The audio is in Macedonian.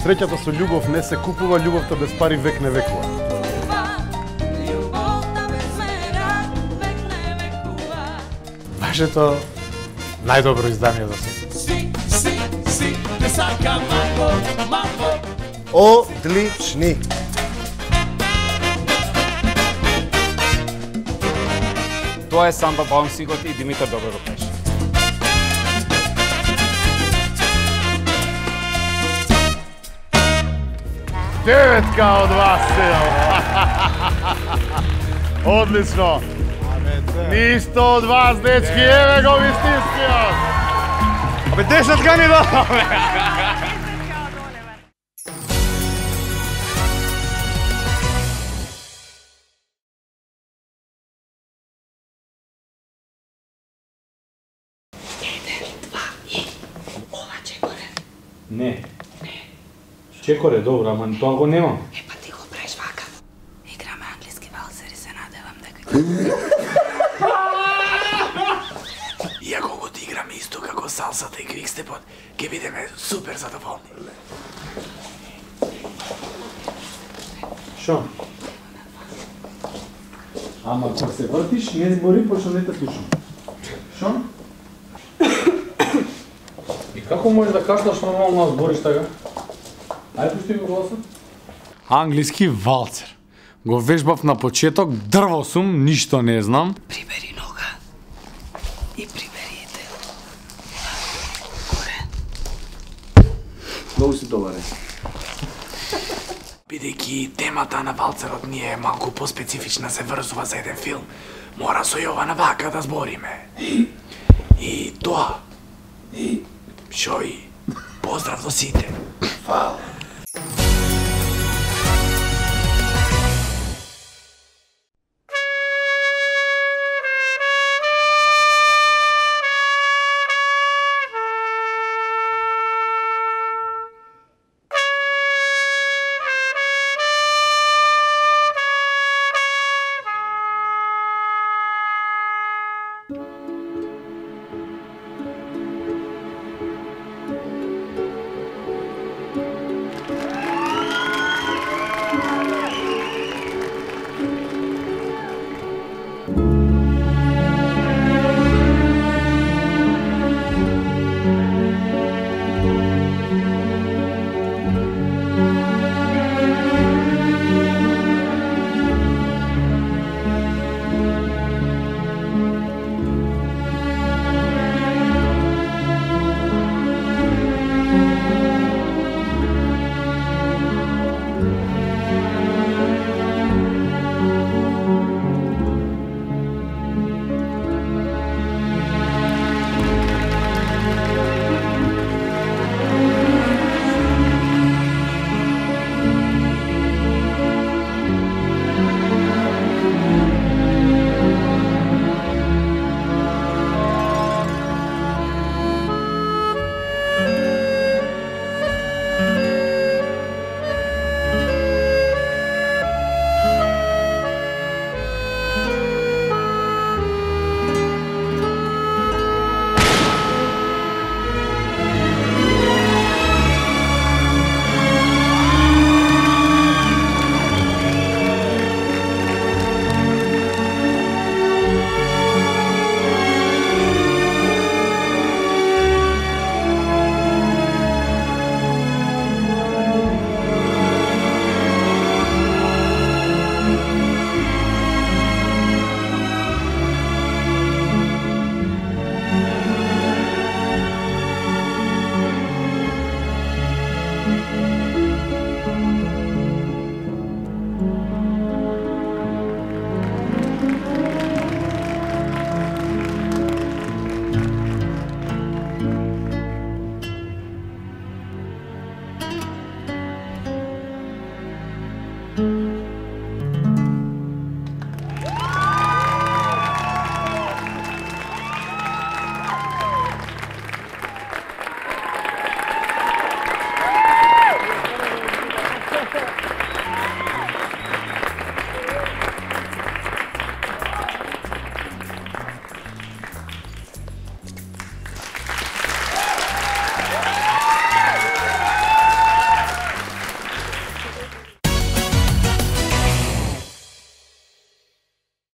Среќата со љубов не се купува, љубовта без пари век не векува. Вашето најдобро издание за се. Одлични! Тоа е Самба Баумсигот и Димитар Добро пеше. Деветка од вас, одлично! Ништо од вас, дечки, еве го вистинскиот! Абе, 10 ни дадове! Не. Чекоре, добро, ама тоа го немам. Па ти го правиш вака. Играме англиски валцер и се надевам дека... Иако го играме исто како салсата и квикстепот, ќе бидеме супер задоволни. Шо? Ама кога се вртиш, не збори, пошто не те слушам. Шо? И како можеш да кашлаш нормално да збориш така? Ајде пусти го гласот. Англиски валцер. Го вежбав на почеток, дрво сум, ништо не знам. Прибери нога. И прибери тел. Горе. Многу си добар. Бидејќи темата на валцерот ни е малку поспецифична, се врзува за еден филм, мора со Јована вака да збориме. И тоа. Шо и поздрав до сите. Фала.